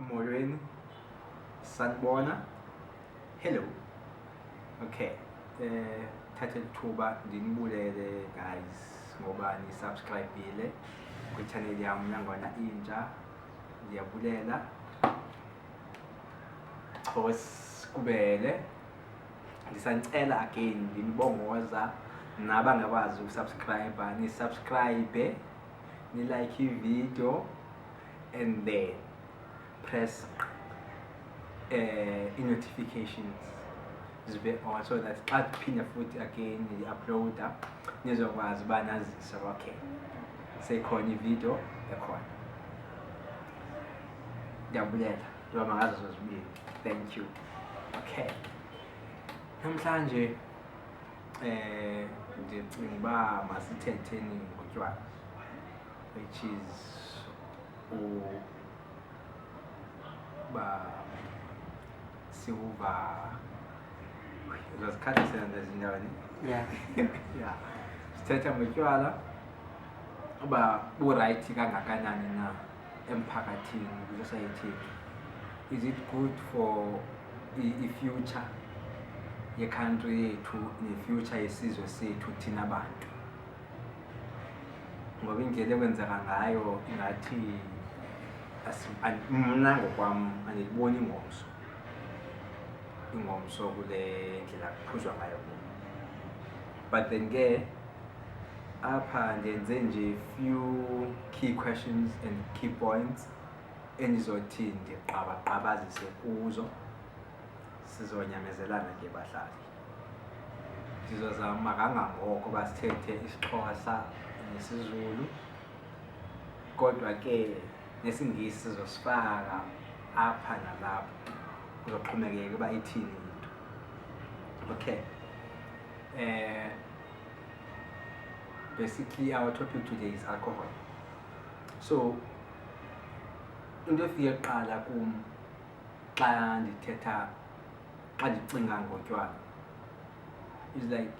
Molweni, sanibona. Hello. Okay. Thatha ithuba ndinibulele guys ngoba ni-subscribe-ile kwi-channel yami nangona intsha. Ndiyabulela. Kubele. Ndisanicela again ndinibongoza nabangakwazi ukusubscribe, ni-subscribe, ni-like i-video and then press i-notifications zibe on so that xa kuphinda futhi again i-uploada nizokwazi uba nazise okay sekhona i-video ekhona. Ndiyabulela njengoba mangazo zozibili. Thank you. Okay, namhlanje ndicinga uba masithetheni ngotywala, which is uba siuva uzazikhatha senza zinjani. Yeah. Yeah, sithetha ngotywala uba burayithi kangakanani na emphakathini, kwi-society. Is it good for i-future ye-country yethu, ne-future yesizwe sethu thina bantu? Ngoba indlela ekwenzeka ngayo ingathi mna ngokwam andiliboni ingomso kule ndlela kuphuzwa ngayo. But then ke apha ndenze nje few key questions and key points endizothi ndiqabaqabazise kuzo, sizonyamezelana ke bahlali. Ndizozama kangangoko uba sithethe isiXhosa nesiZulu, kodwa ke nesiNgisi sizosifaka apha nalapha, kuzoxhomekeka uba ithini into. Okay, basically our topic today is alcohol. So into efike kuqala kum xa ndicinga ngotywala is like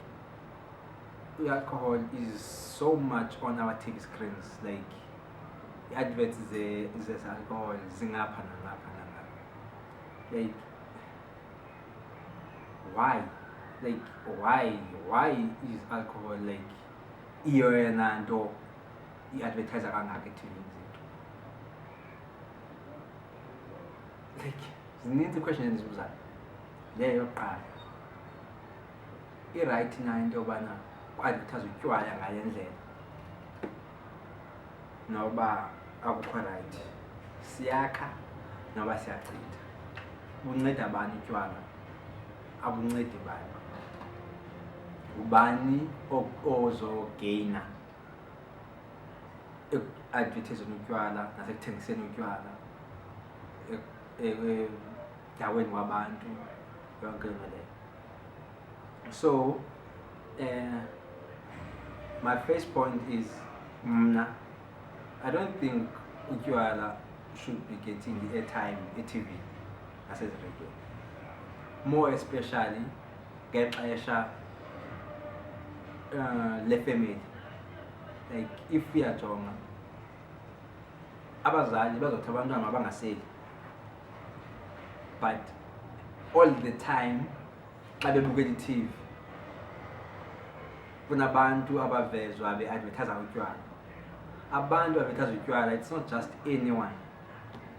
alcohol is so much on our TV screens, like adverts ze-alcohol zingapha nangapha. Like why is alcohol like iyo yena nto i-advertise kangaka eTV-ni zethu? Like zininzi questions endizibuzayo. Leyo yokuqala, i-right na into yobana ku-advertise utywala ngale ndlela noba akukho right? Siyakha noba siyachitha? Bunceda bani utywala? Abuncedi bani? Ubani ozogeyina eku-advertiseni utywala nasekuthengiseni utywala endaweni wabantu, yonke into leyo? So my first point is mna I don't think utywala should be getting the airtime e-TV nasezireyidweni, more especially ngexesha le-family. Like if uyajonga abazali bazothi abantwana mabangaseli, but all the time xa bebukela i-TV kunabantu abavezwa be-advertise utywala. Abantu advertise utywala, it's not just anyone,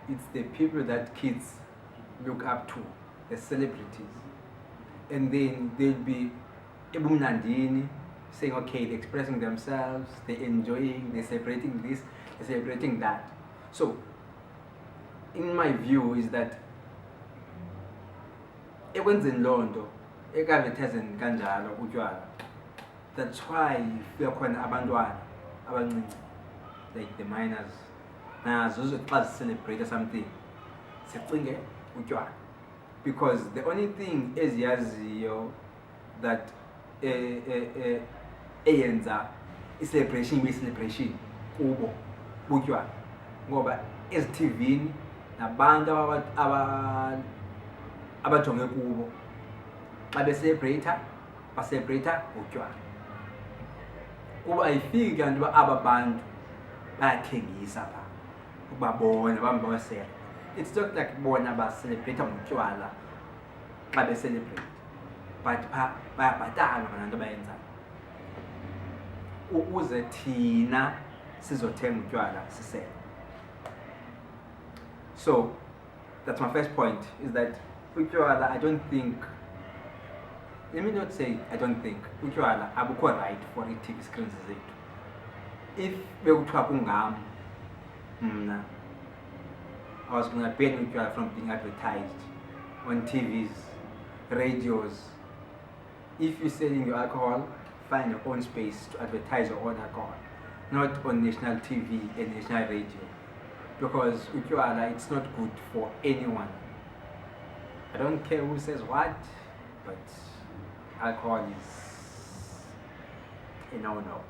it's the people that kids look up to, the celebrities, and then they'll be ebumnandini saying okay, they're expressing themselves, they're enjoying, they're celebrating this, they're celebrating that. So in my view is that ekwenzeni loo nto eka-advertiseni kanjalo utywala, that's why fika khona abantwana abancinci, like the minors, nazo xa zicelebrate something sicinge utywala, because the only thing eziyaziyo that eyenza i-celebration ibe celebration kubo butywala. Ngoba ezi-TV-ni nabantu abajonge kubo xa baselebrata utywala, kuba ayifiki kanti uba aba bantu bayathengisa pha ukubabona bambi bawasela. it's not like bona baselebrate ngotywala xa becelebrate, but bayabhatalwa ngala nto bayenzayo ukuze thina sizothenga utywala sisele. So that's my first point, is that utywala, I don't think, let me not say I don't think, utywala abukho right for ii-TV screens zethu. If bekuthiwa kungam mna, I was going to ban utywala from being advertised on TVs, radios. If you're selling your alcohol, find your own space to advertise your own alcohol, not on national TV and national radio, because utywala, it's not good for anyone. I don't care who says what, but alcohol is a no-no.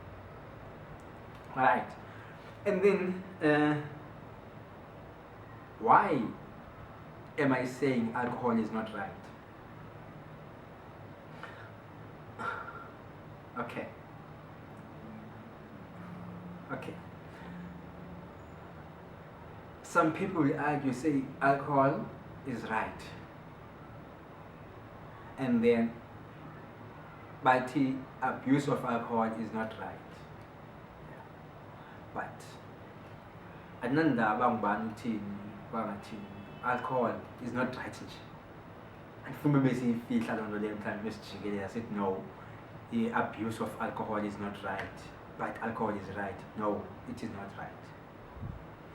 Alright, and then why am I saying alcohol is not right? Okay. Some people will argue, say alcohol is right, and then but the abuse of alcohol is not right. But anandaba ngubani uthini bangathini, alcohol is not right nje. Andifuna besiyifihla loo nto leyo mhlawumbi besijikeleza sithi no, the abuse of alcohol is not right, but alcohol is right. No, it is not right.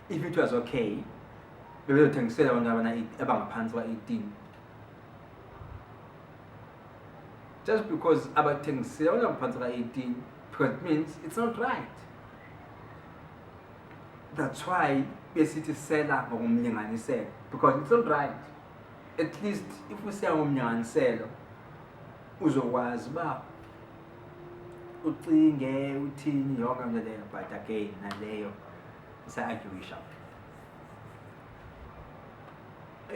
If it was okay, bebezothengisela abantu abangaphantsi kwa-18. Just because abathengisela abantu abangaphantsi kwa-18, because it means it's not right. That's why besithi sela ngokumlinganiselo, because it's not right. At least if we sell ngomlinganiselo, uzokwazi uba ucinge uthini yonke into leyo, but again naleyo isa-arguisha.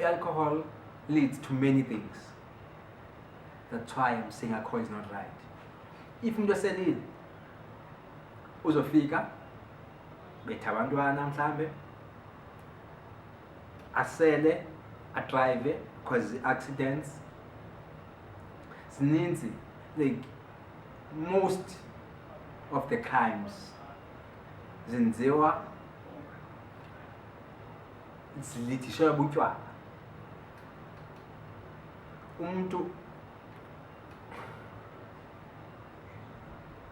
Alcohol leads to many things. That's why I'm saying alcohol is not right. If umuntu eselile uzofika betha abantwana mhlambe asele adrive cause accidents zininzi, like most of the crimes zenziwa zilithishelwa butywala. Umuntu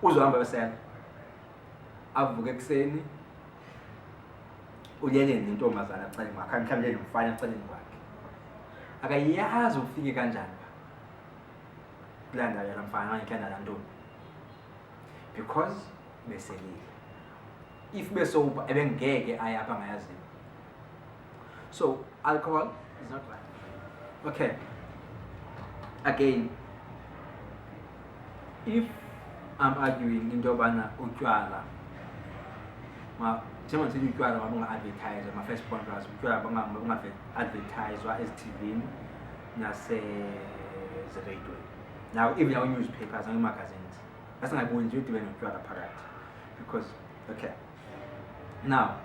uzohamba besela avuke ekuseni ulele nentombazana ecaleni kwakhe, mhlawumbe nomfana ecaleni kwakhe, akayazi ufike kanjani kulaa ndawo yalaa mfana okanye kulaa ndawo yalaa ntombi, because beselile. If besoba ebengeke aye apha angayaziyo. So alcohol is not right. Okay, again, if I'm arguing into yobana utywala, njengoba ndisithi utywala mabunga-advertise, my first point was utywala bunga-advertiswa ezithivini nasezireyidweni. Now even our newspapers and magazines, that's not going to do utywala phakathi, because okay. Now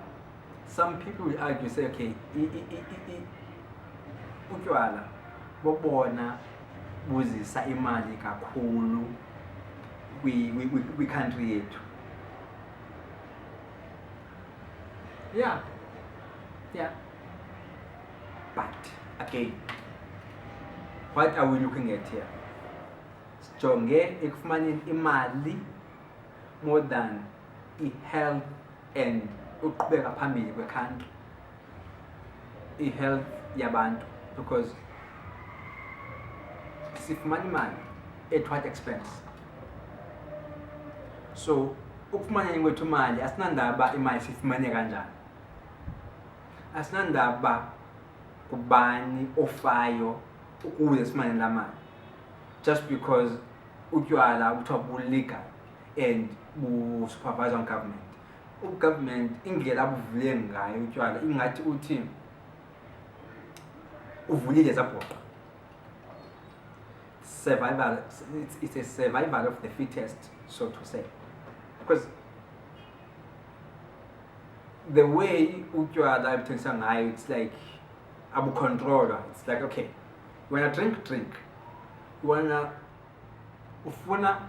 some people will argue, say okay, utywala bobona buzisa imali kakhulu kwi-country yethu. Yeah. But again, what are we looking at here? Sijonge ekufumaneni imali more than i-health and uqhubeka phambili kwe-country, i-health yabantu, because sifumana imali at what expense? So ukufumaneni kwethu imali asinandaba imali sifumane kanjani, asinandaba kubani ofayo ukuze sifumane laa mali, just because utywala kuthiwa bu-legal and bu-supervised on government. Government indlela abuvule ngayo utywala ingathi uthi uvulile zabhoqa. Survival, it's a survival of the fittest, so to say, because the way utywala ebuthengisa ngayo, it's like abucontroller. It's like, okay, you wanna drink, drink. You wanna ufuna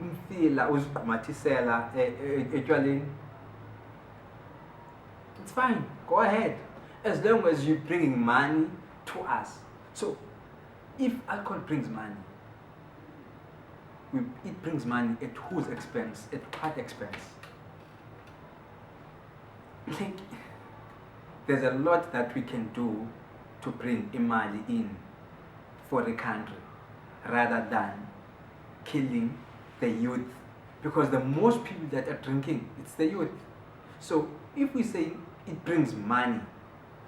umfila uzigqumathisela etywaleni, it's fine, go ahead, as long as you're bringing money to us. So if alcohol brings money, it brings money at whose expense? At what expense? Like, there's a lot that we can do to bring imali in for the country rather than killing the youth, because the most people that are drinking, it's the youth. So if we say it brings money,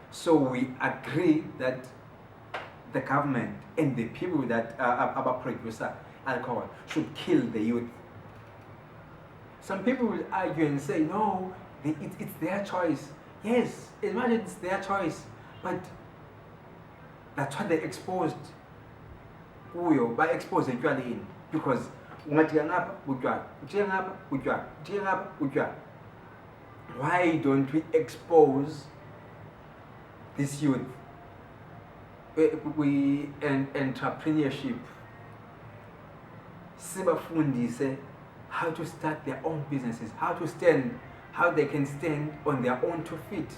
so we agree that the government and the people that are producer alcohol should kill the youth. Some people will argue and say, no, it's their choice. Yes, imagine it's their choice, but that's what they exposed by exposing etywaleni, because why don't we expose this youth and entrepreneurship? Sibafundise how to start their own businesses, how they can stand on their own 2 feet.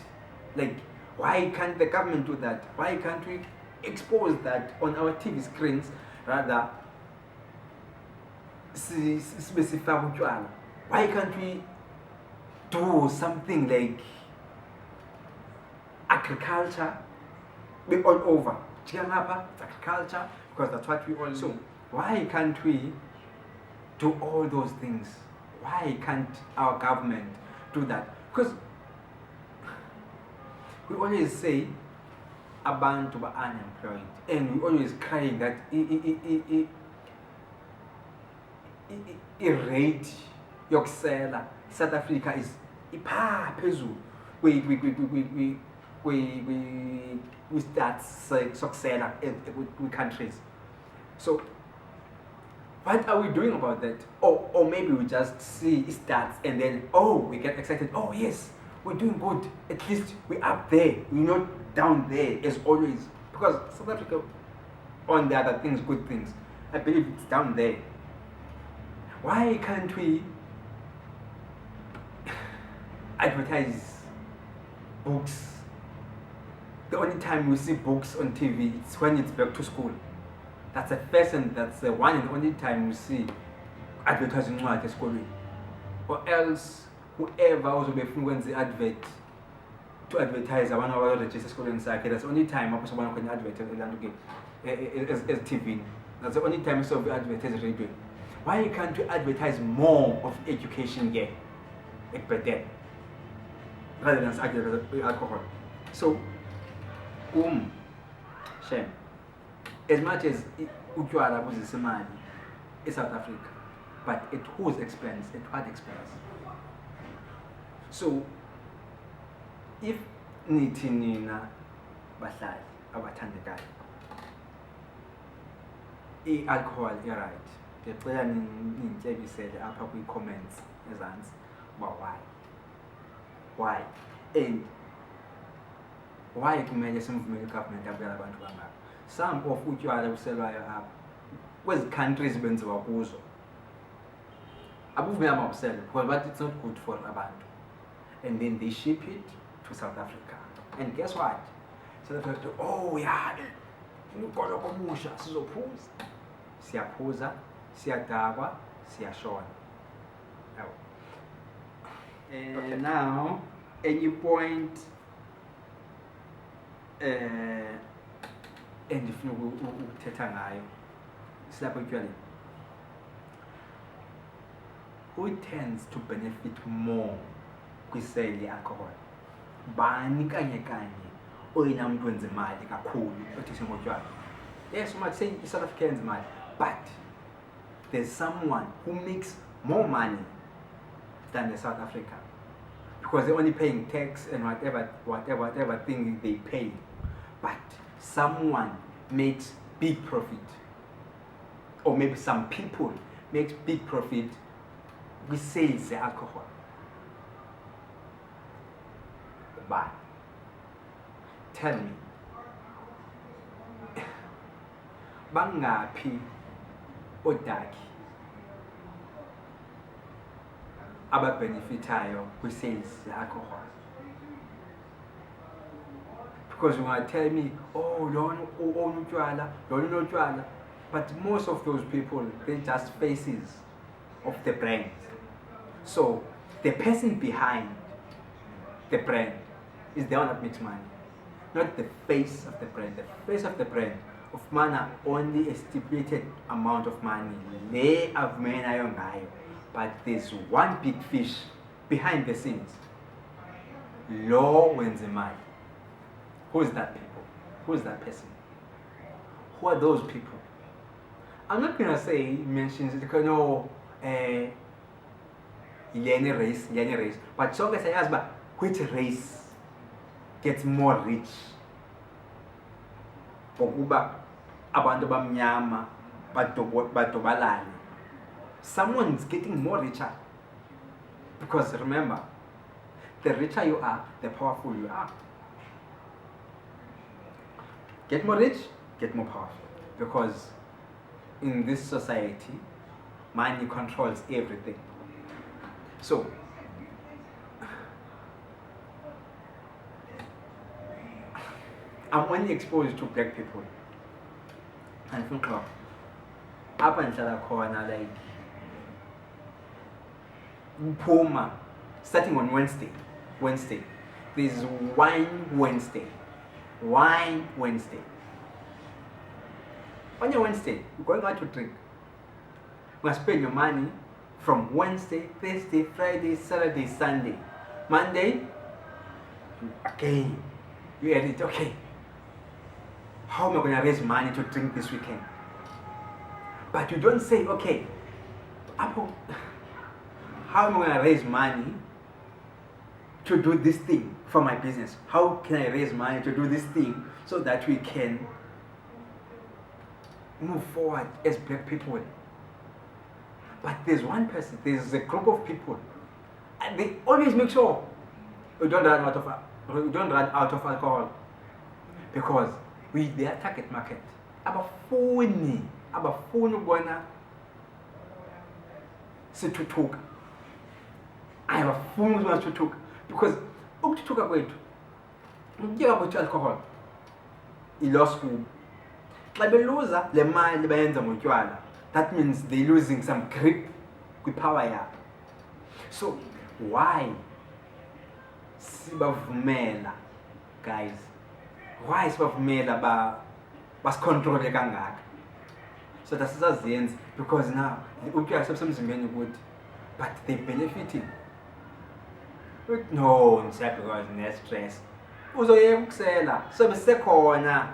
Like, why can't the government do that? Why can't we expose that on our TV screens rather? Why can't we do something like agriculture? We're all over. It's agriculture, because that's what we all do. So why can't we do all those things? Why can't our government do that? Because we always say abantu are unemployed, and we always crying that rate yokusela South Africa is ipha phezulu. We start sokusela with countries. So what are we doing about that? Or maybe we just see stats and then, we get excited. Oh yes, we're doing good. At least we're up there. We're not down there as always. Because South Africa, on the other things, good things, I believe it's down there. Why can't we advertise books? The only time we see books on TV, it's when it's back to school. That's the first and that's the one and only time we see advertising at school. Or else, whoever also be when's the advert to advertise one of our register school in Sake, that's the only time someone can advertise as TV. That's the only time so we advertise radio. Why can't we advertise more of education here? Like rather than alcohol. So, shame. As much as utywala buzisa imali eSouth Africa, but at whose expense? At what expense? So, if nithi nina bahlali abathandekayo, i-alcohol right, ndiyacela nindityebisele apha kwi-comments ezantsi uba why and why kumele simvumele i-government abulala abantu bangaka. Some of utywala buselwayo apha kwezi countries benziwa kuzo abuvumelanga mabusele because but it's not good for abantu, and then they ship it to South Africa, and guess what? South Africa, umgolo omusha sizophuza, siyaphuza, siyadakwa, siyashona. Okay. Now any point endifuna ukuthetha ngayo silapha etywaleni, who tends to benefit more kwisale ye-alcohol? Bani kanye oyena muntu wenza imali kakhulu othise ngotywala? Yes, you might say South Africans imali, but there's someone who makes more money than the South Africa, because they're only paying tax and whatever thing they pay, but someone makes big profit, or maybe some people make big profit with sales the alcohol. But tell me, bangaphi odakhi ababenefitayo kwi-sales alcohol? Because you want to tell me, oh, lona utywala, lona unotywala, but most of those people, they're just faces of the brand. So the person behind the brand is the one that makes money, not the face of the brand. The face of the brand of mana only a stipulated amount of money, but there's one big fish behind the scenes. Lo wenza imali. Who is that people? Who is that person? Who are those people? I'm not gonna say mentions because no Yene race, but so I ask, but which race gets more rich? Pokuba abantu bamnyama badobalane. Someone's getting more richer. Because remember, the richer you are, the powerful you are. Get more rich, get more powerful. Because in this society, money controls everything. So, I'm only exposed to black people. And think up and corner like Puma, starting on Wednesday. There's Wine Wednesday. On your Wednesday, you're going out to drink. You must spend your money from Wednesday, Thursday, Friday, Saturday, Sunday. Monday, again, you edit, okay. How am I going to raise money to drink this weekend? But you don't say, okay, how am I going to raise money to do this thing for my business? How can I raise money to do this thing so that we can move forward as black people? But there's one person, there's a group of people, and they always make sure we don't run out of alcohol, because we their target market. Abafuni ukubona sithuthuka. Abafuni ukubona sithuthuka, because ukuthuthuka kwethu ukuyeka kwethu alcohol i-loss kubo. Xa beluza le mali bayenza ngotywala, that means they're losing some grip with power yabo. So why sibavumela, guys? Why sibavumela basicontrole kangaka? So that's sizazenza, because now utywala sebusemzimbeni ukuthi, but they benefiting. No, because ne-stress uzoyeka ukusela, sobe sisekhona.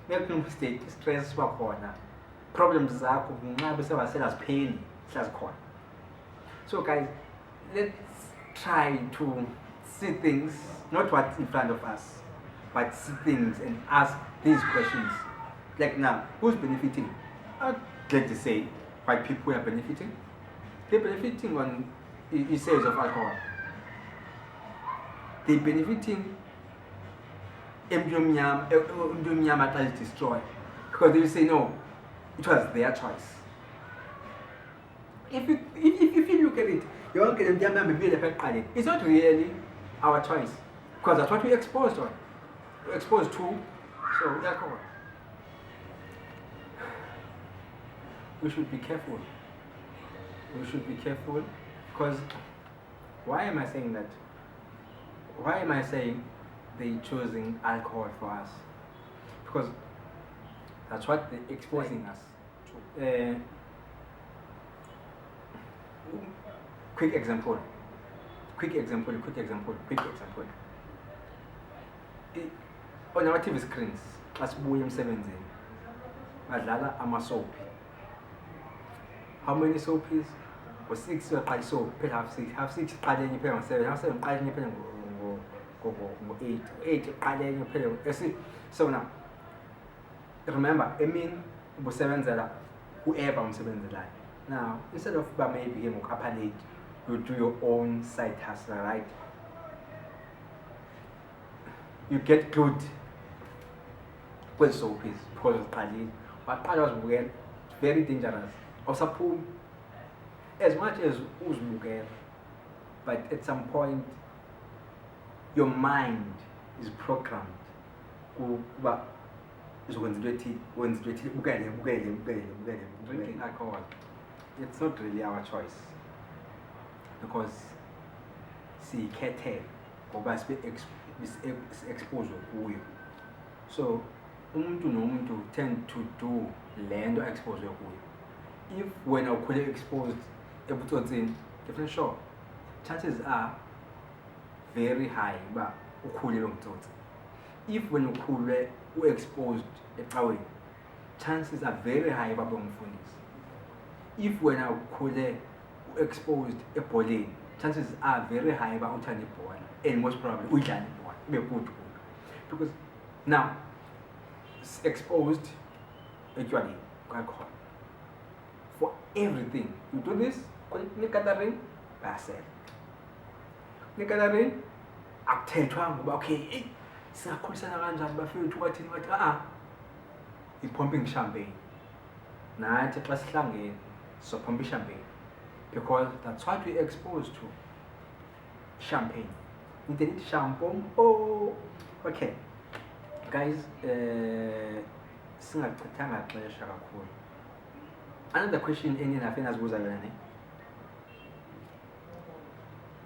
Make no mistake, stress sibakhona, problems zakho ngenxa besewasela zipheli siyazikhona. So guys, let's try to see things, not what's in front of us, but see things and ask these questions. Like now, who's benefiting? I'd like to say white people are benefiting. They're benefiting on the sales of alcohol. They're benefiting Mnyama is destroyed, because they will say no, it was their choice. If you look at it, it's not really our choice, because that's what we exposed to. So alcohol. We should be careful. Because why am I saying that? Why am I saying they're choosing alcohol for us? Because that's what they're exposing us to. Quick example. On our TV screens, asibuye emsebenzini badlala ama-soapy. How many soapies? Ngo-6 uyaqala isoap, phela half six iqale enye phela ngo-7, half 7 iqale enye phela ngo-8, 8 iqale enye phela. So now, remember, ubusebenzela whoever umsebenzelayo. Now, instead of maybe upper late, you do your own side hustle, right? you get glued soapies because uziqalile waqala wazibukela. It's very dangerous. Awusaphumi as much as uzibukela, but at some point your mind is programmed kuba uzokwenza into ethile, wenza into ethile, bukele. Drinking alcohol, it's not really our choice because sikhethe ngoba si-expose kuyo. So umuntu nomuntu tend to do lento expose kuyo. If when ukhule exposed ebutsotsini, definitely sure chances are very high ba ukhule lobutsotsi. If when ukhule exposed ecaweni, chances are very high ba bomfundisi. If when ukhule exposed ebholeni, chances are very high ba uthanda ibhola, and most probably udlala ibhola ube good because now exposed actually alcohol for everything. You do this, nikatarin, basel. Nikatarin, akuthethwa ngoba okay, singakhulisana kanjani bafethu bathini bathi i-pumping champagne. Nathi xa sihlangene so pump champagne because that's what we exposed to. Champagne. We did shampoo. Oh, okay. Guys, singachithanga xesha kakhulu. Another question enye nafena sibuza yona ne,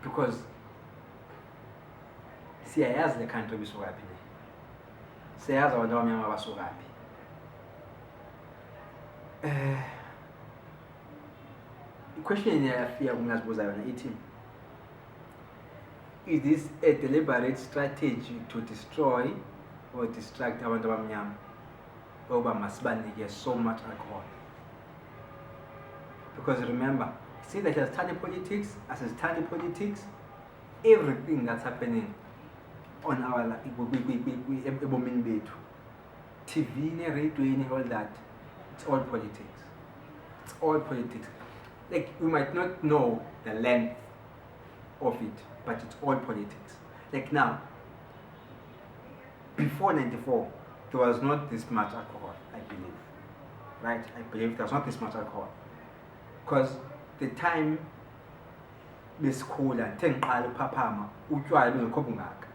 because siyayazi le country bisuka phi le, siyayazi abantu abamnyama basuka phi. Question eniyafika kumina sibuza yona ithi, is this a deliberate strategy to destroy or distract abantu abamnyama oba masibanike so much alcohol? Because remember, see that as study politics, everything that's happening on our ebomini bethu, TV, radio, all that, it's all politics. It's all politics. Like, we might not know the length of it, but it's all politics. Like now, before 94, there was not this much alcohol, I believe. Right? I believe there was not this much alcohol. Because the time besikhula ngiqala uphaphama utshwala bengekho bungaka,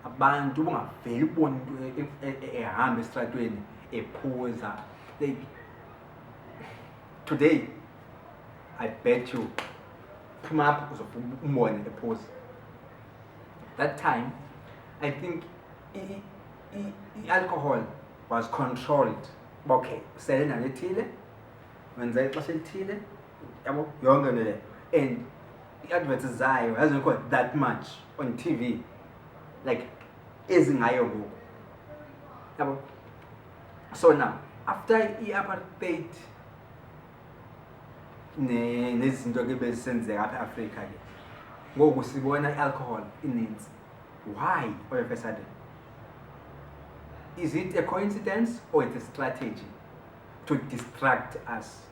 abantu bungaveli ubona into ehamba esitratweni ephuza. Like today, I bet you phuma apha uzombone ephuza. That time, I think alcohol was controlled. Okay, sele nale ethile, wenza ixesha elithile, yabo yonke le, and i-adverts zayo azikho that much on TV, like ezingayo ngoku, yabo. So now after i-apartheid nezinto ke bezisenzeka apha eAfrika ke, ngoku sibona i-alcohol ininzi. Why all of a sudden? Is it a coincidence or it's a strategy to distract us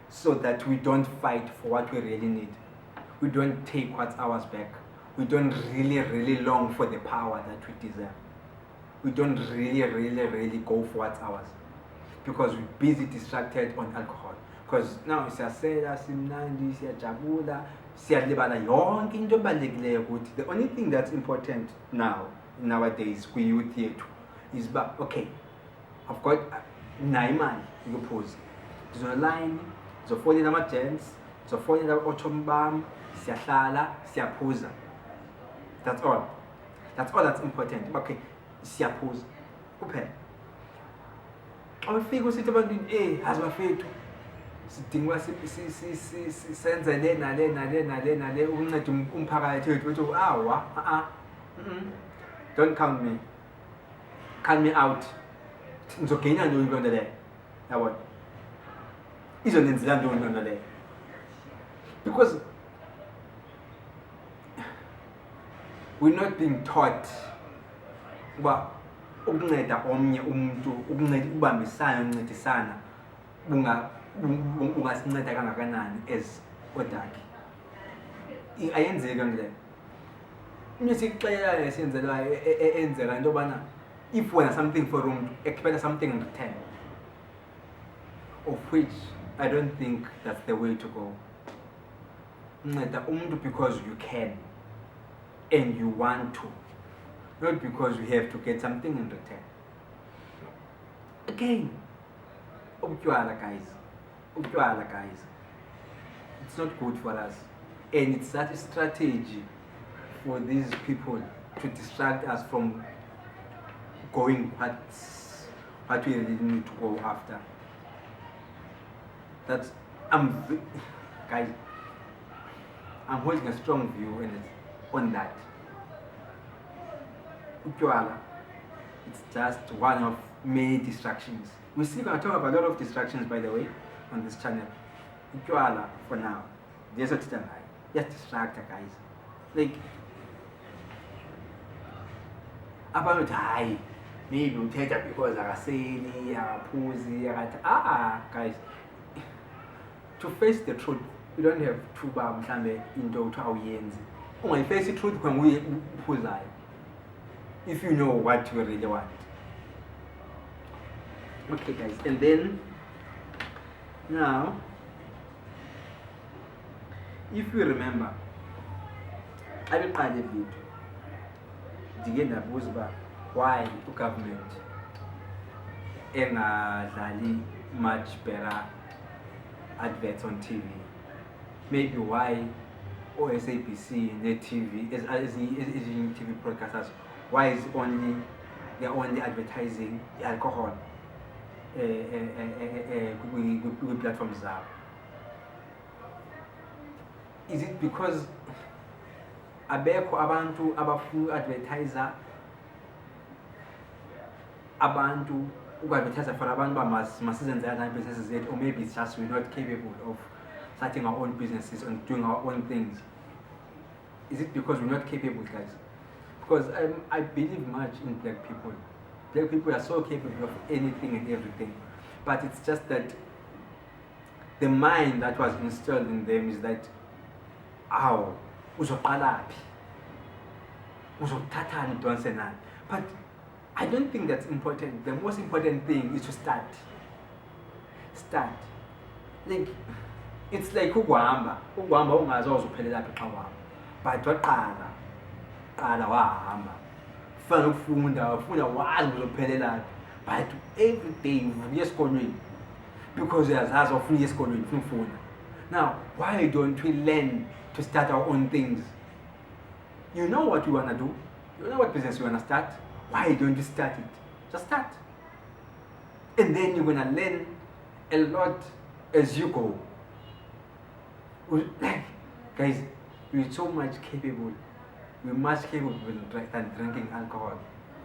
so that we don't fight for what we really need? We don't take what's ours back. We don't really long for the power that we deserve. We don't really go for what's ours because we're busy distracted on alcohol. Because now siyasela, simnandi, siyajabula, siyalibala yonke into ebalulekileyo ukuthi the only thing that's important now nowadays kwi-youth yethu is ba okay, I've got nayo imali yokuphuza, ndizolayini, ndizofonela ama-gents, ndizofonela otshomi bam, siyahlala, siyaphuza. That's all that's important. Okay, siyaphuza kuphela. Xa ufika usithi ebantwini hazi bafethu sidinga senze le nale ukunceda umphakathi wethu wethu awa don't count me out. Ngizogenya ntoni into leyo, yabona, izonenzela ntoni into leyo? Because we're not being taught uba ukunceda omnye umuntu, ukubambisana, ukuncedisana ungasinceda kangakanani as odakhe. Ayenzeki nje. Nisixela esenzela enzela into yobana if wena something for umntu expect something in return, of which I don't think that's the way to go. Unceda umntu because you can and you want to, not because you have to get something in return. Again, ubutywala guys, it's not good for us, and it's that strategy for these people to distract us from going what we really need to go after. That's guys, I'm holding a strong view on that. Utywala, it's just one of many distractions. We're still going to talk about a lot of distractions, by the way, on this channel. Utywala, for now, just distract guys. Like, about high, maybe we take that because akaseli, akaphuzi, guys. To face the truth, you don't have to mhlambe into awuyenzi. Ungayifface the truth when we uphuzayo. If you know what you really want. Okay guys, and then now if you remember, I will add a video. Ndike ndabuza uba why government engadlali much better adverts on TV. Maybe why SABC TV as TV broadcasters, why is they're only advertising alcohol with platforms zabo? Is it because abekho abantu abafuna advertiser abantu uku-advertiser for abantu masizenze other businesses, or maybe it's just we're not capable of starting our own businesses and doing our own things? Is it because we're not capable, guys? Because I believe much in black people. Black people are so capable of anything and everything, but it's just that the mind that was installed in them is that, uzoqalaphi, uzothathani udonse nani. But I don't think that's important. The most important thing is to start. Like, it's like ukuhamba ungazi uzophelelaphi xa uhamba, but waqala wahamba. Ufuna ufunda wazi uzophelelaphi, but every day uvuka esikolweni because uyazazi ufuna ukuya esikolweni, ufuna ufunda. Now, why don't we learn to start our own things? You know what you want to do, you know what business you want to start. Why don't you start it? Just start, and then you're gonna learn a lot as you go. Like, guys, we're so much capable. We're much capable than drinking alcohol.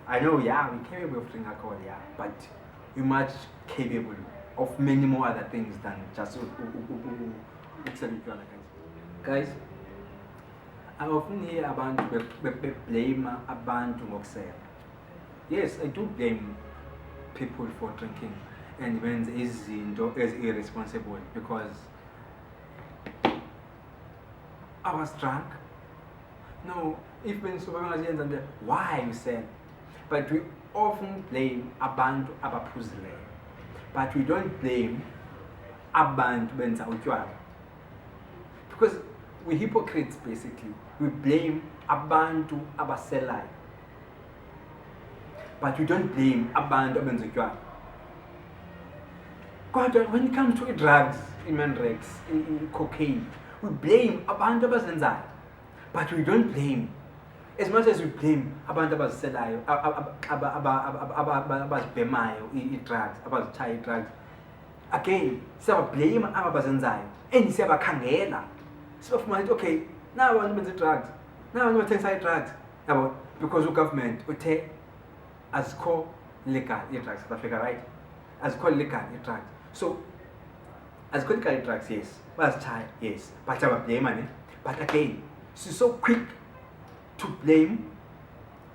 I know, yeah, we're capable of drinking alcohol, yeah, but we're much capable of many more other things than just guys. I often hear abantu blame abantu ngokusela. Yes, I do blame people for drinking and when izinto as irresponsible, because I was drunk. No, if when someone why you said, but we often blame abantu abaphuzileyo, but we don't blame abantu benza utywala, because we're hypocrites basically. We blame abantu abaselayo, but we don't blame abantu abenza utywala. Kodwa when it comes to drugs, in cocaine, we blame abantu abazenzayo, but we don't blame, as much as we blame abantu abaziselayo, abazibhemayo i-drugs, abazitshaya i-drugs. Again, siyabablame aba bazenzayo and siyabakhangela, sibafumana ukuthi okay, now abantu benza i-drugs, now abantu bathengisa i-drugs, yabo, because ugovernment uthe azikho legal i-drugs South Africa, right? Azikho legal i-drugs. So azikho legal i-drugs, yes, bazitshaya, yes, but siyabablame. But again, she's so quick to blame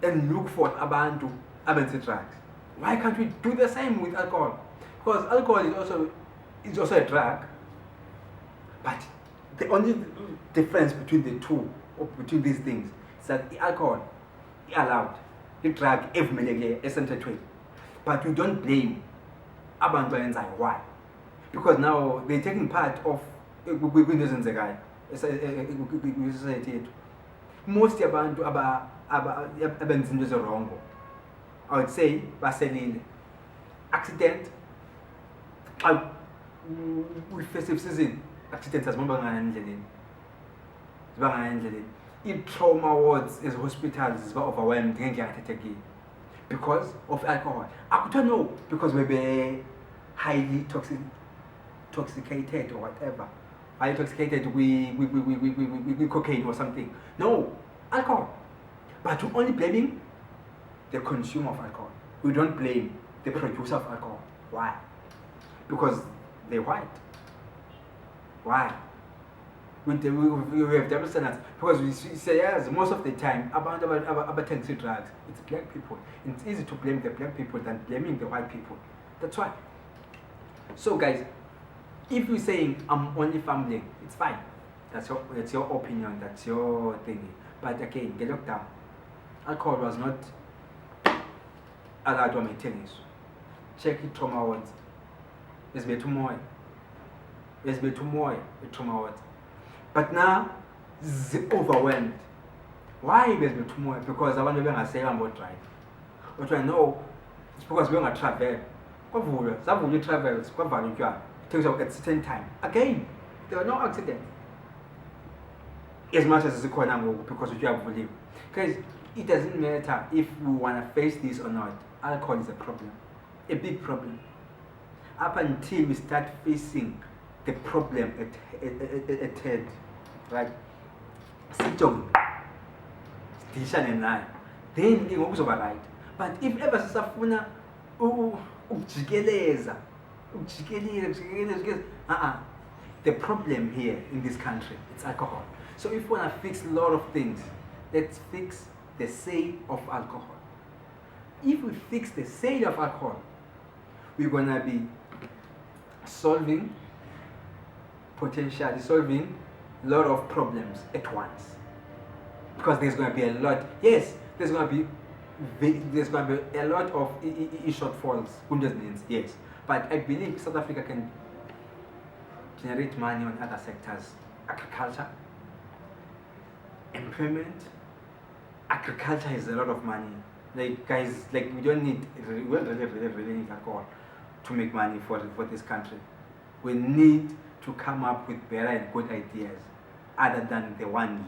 and look for abantu abenza drugs. Why can't we do the same with alcohol? Because alcohol is also a drug, but the only difference between the two, or between these things, that i-alcohol i-allowed, i-drug evumelekile esemthethweni, but you don't blame abantu ayenzayo. Why? Because now they're taking part of kwinto ezenzekayo kwisociety yethu. Most yabantu abenza into ezirongo, I would say baselile, accident, kwi-festive season accidents azibangana endleleni, i-trauma wards ezi-hospitals ziba overwhelmed ngendlela engathethekile because of alcohol. Akuthiwa no, because webe highly intoxicated or whatever, highly intoxicated with cocaine or something. No, alcohol. But we're only blaming the consumer of alcohol. We don't blame the producer of alcohol. Why? Because they're white. Why? We have double standards because we say yes, most of the time about drugs, it's black people. It's easy to blame the black people than blaming the white people. That's why. So guys, if you're saying I'm only fumbling, it's fine. That's your opinion, that's your thing. But again, the lockdown, alcohol was not allowed to maintain this. Check it trauma wards. There's been more trauma wards. But now, it's overwhelmed. Why there's been more? Because I want to be able to say about drive. But I know it's because we're going to travel. Some will travel, it's quite valuable. It takes at a certain time. Again, there are no accidents. As much as it's quite because you have believe. Because it doesn't matter if we want to face this or not. Alcohol is a problem, a big problem. Up until we start facing the problem at head, right? Then we go right. But if ever sisafuna ukujikeleza, the problem here in this country, it's alcohol. So if we want to fix a lot of things, let's fix the sale of alcohol. If we fix the sale of alcohol, we're gonna be potentially solving a lot of problems at once. Because there's going to be a lot, yes, there's going to be a lot of shortfalls, yes. But I believe South Africa can generate money on other sectors, agriculture, employment. Agriculture is a lot of money. Like guys, like we don't really need alcohol to make money for this country. We need to come up with better and good ideas other than the one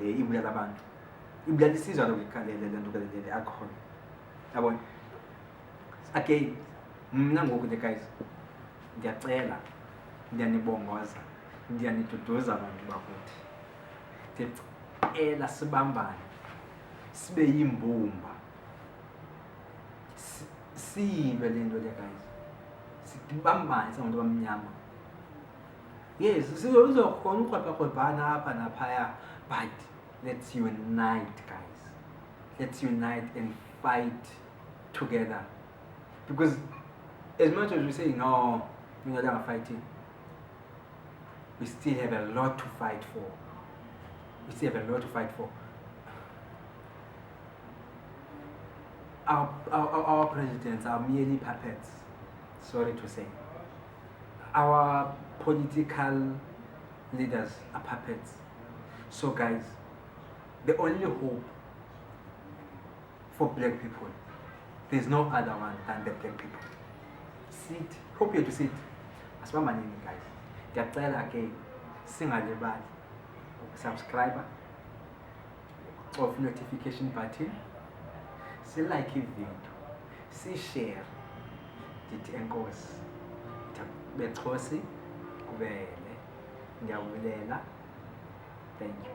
alcohol. Again, guys, ndiyacela, ndiyanibongoza, ndiyanituduza abantu bakuthi. Ndicela sibambane, sibe yimbumba. Sibe le nto le guys. Sibambane sabantu bamnyama. Yes, sizokhona ukrwebhana apha naphaya, but let's unite guys. Let's unite and fight together. Because as much as we say no, we're not fighting, we still have a lot to fight for. Our presidents are merely puppets, sorry to say. Our political leaders are puppets. So guys, the only hope for black people, there's no other one than the black people. Sit, hope you to sit. As my name guys. Ndiyacela again, singalibali subscriber of notification button, like video, share, ndithi enkosi, bethosi kubele, ndiyabulela, thank you.